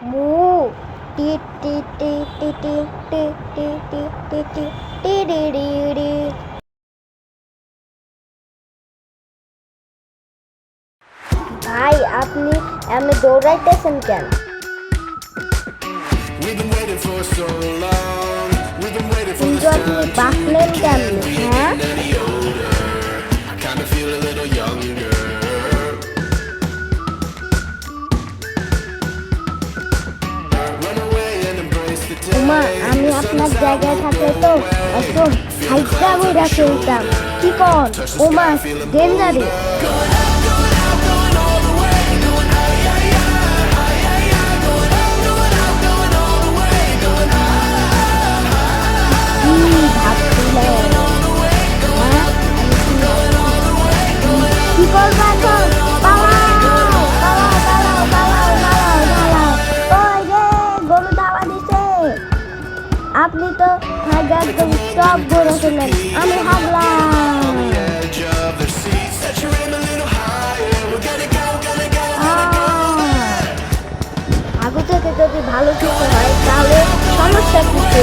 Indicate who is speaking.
Speaker 1: মু টি টি টি টি টি টি টি টি টি টি টি রি রি রি। ভাই আপনি এমনি দৌড়াইতেছেন কেন? কিন্তু আপনি বাঁচলেন কেমনে? হ্যাঁ, উমা আমি আপনার জায়গায় থাকলে তো একদম হাইটা বইরা ফেলতাম। কি কন? ওমা ডেঞ্জারে। কি ভাবছিলেন? হ্যাঁ, কি করবা এখন? পালাও পালাও পালাও পালাও পালাও পালাও। ওই যে গরু ধাওয়া দিছে। আপনি তো হাগা একদম সব গরু ফেলেন, আমি হাগলাম। আগে থেকে যদি ভালো কিছু হয় তাহলে সমস্যা কিছু।